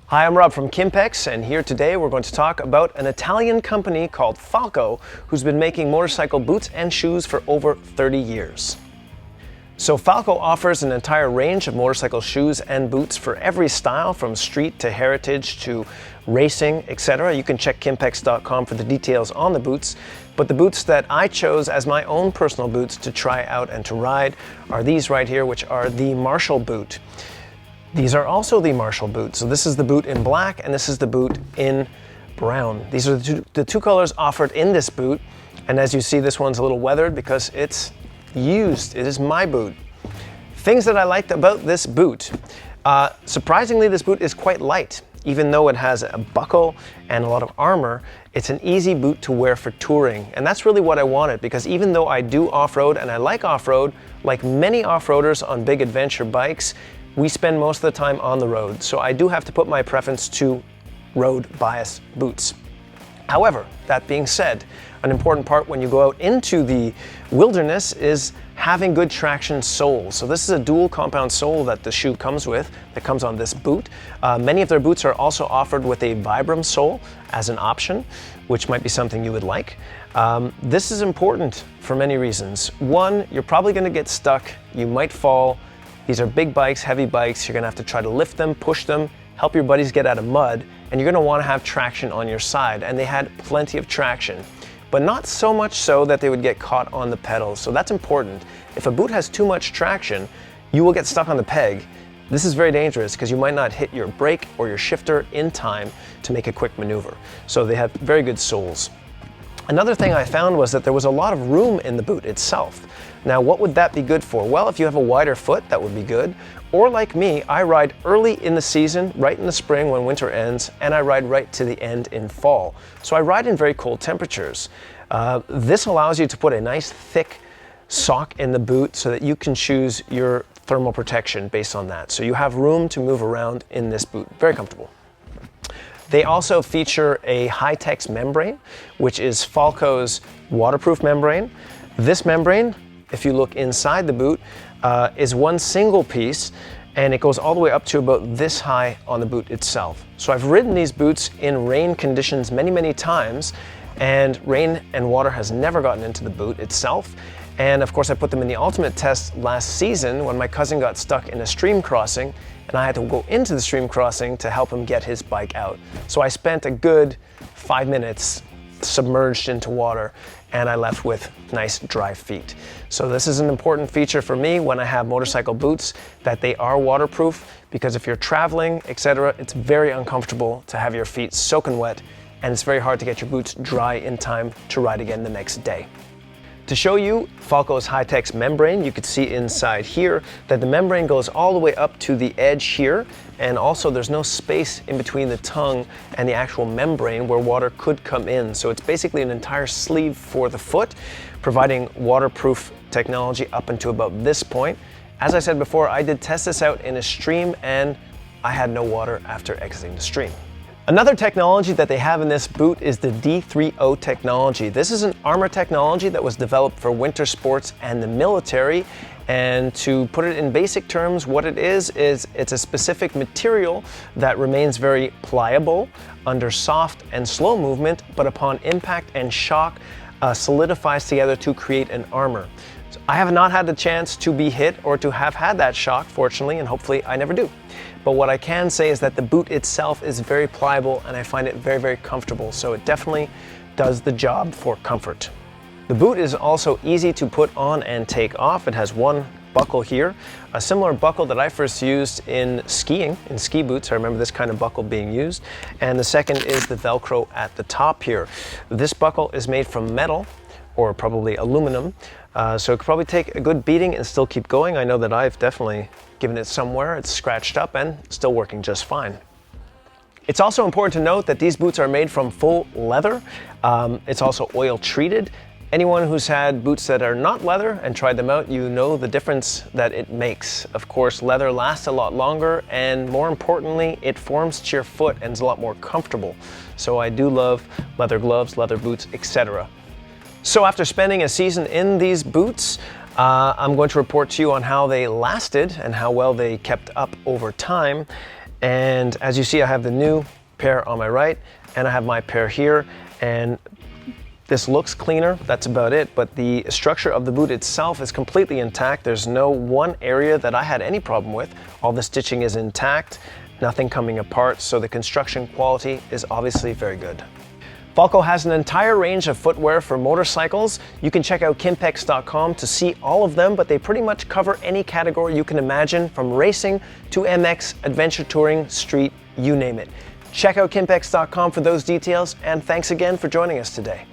Hi, I'm Rob from Kimpex, and here today we're going to talk about an Italian company called Falco, who's been making motorcycle boots and shoes for over 30 years. So Falco offers an entire range of motorcycle shoes and boots for every style, from street to heritage to racing, etc. You can check kimpex.com for the details on the boots, but the boots that I chose as my own personal boots to try out and to ride are these right here, which are the Marshall boot. These are also the Marshall boot. So this is the boot in black and this is the boot in brown. These are the two colors offered in this boot. And as you see, this one's a little weathered because it's used. It is my boot. Things that I liked about this boot. Surprisingly, this boot is quite light. Even though it has a buckle and a lot of armor, it's an easy boot to wear for touring. And that's really what I wanted, because even though I do off-road and I like off-road, like many off-roaders on big adventure bikes, we spend most of the time on the road, so I do have to put my preference to road bias boots. However, that being said, an important part when you go out into the wilderness is having good traction soles. So this is a dual compound sole that the shoe comes with, that comes on this boot. Many of their boots are also offered with a Vibram sole as an option, which might be something you would like. This is important for many reasons. One, you're probably gonna get stuck, you might fall. These are big bikes, heavy bikes. You're gonna have to try to lift them, push them, help your buddies get out of mud, and you're gonna wanna have traction on your side. And they had plenty of traction, but not so much so that they would get caught on the pedals. So that's important. If a boot has too much traction, you will get stuck on the peg. This is very dangerous because you might not hit your brake or your shifter in time to make a quick maneuver. So they have very good soles. Another thing I found was that there was a lot of room in the boot itself. Now, what would that be good for? Well, if you have a wider foot, that would be good. Or like me, I ride early in the season, right in the spring when winter ends, and I ride right to the end in fall. So I ride in very cold temperatures. This allows you to put a nice thick sock in the boot so that you can choose your thermal protection based on that. So you have room to move around in this boot. Very comfortable. They also feature a Hytex membrane, which is Falco's waterproof membrane. This membrane, if you look inside the boot, is one single piece, and it goes all the way up to about this high on the boot itself. So I've ridden these boots in rain conditions many, many times, and rain and water has never gotten into the boot itself. And of course, I put them in the ultimate test last season when my cousin got stuck in a stream crossing, and I had to go into the stream crossing to help him get his bike out. So I spent a good 5 minutes submerged into water, and I left with nice dry feet. So this is an important feature for me when I have motorcycle boots, that they are waterproof, because if you're traveling, etc., it's very uncomfortable to have your feet soaking wet, and it's very hard to get your boots dry in time to ride again the next day. To show you Falco's Hytex membrane, you could see inside here that the membrane goes all the way up to the edge here, and also there's no space in between the tongue and the actual membrane where water could come in. So it's basically an entire sleeve for the foot, providing waterproof technology up until about this point. As I said before, I did test this out in a stream and I had no water after exiting the stream. Another technology that they have in this boot is the D3O technology. This is an armor technology that was developed for winter sports and the military. And to put it in basic terms, what it is it's a specific material that remains very pliable under soft and slow movement, but upon impact and shock, solidifies together to create an armor. So I have not had the chance to be hit or to have had that shock, fortunately, and hopefully I never do. But what I can say is that the boot itself is very pliable and I find it very, very comfortable. So it definitely does the job for comfort. The boot is also easy to put on and take off. It has one buckle here, a similar buckle that I first used in skiing, in ski boots. I remember this kind of buckle being used. And the second is the Velcro at the top here. This buckle is made from metal, or probably aluminum, so it could probably take a good beating and still keep going. I know that I've definitely given it somewhere. It's scratched up and still working just fine. It's also important to note that these boots are made from full leather. It's also oil treated. Anyone who's had boots that are not leather and tried them out, you know the difference that it makes. Of course, leather lasts a lot longer, and more importantly, it forms to your foot and is a lot more comfortable. So I do love leather gloves, leather boots, etc. So after spending a season in these boots, I'm going to report to you on how they lasted and how well they kept up over time. And as you see, I have the new pair on my right and I have my pair here, and this looks cleaner, that's about it, but the structure of the boot itself is completely intact. There's no one area that I had any problem with. All the stitching is intact, nothing coming apart, so the construction quality is obviously very good. Falco has an entire range of footwear for motorcycles. You can check out Kimpex.com to see all of them, but they pretty much cover any category you can imagine, from racing to MX, adventure touring, street, you name it. Check out Kimpex.com for those details, and thanks again for joining us today.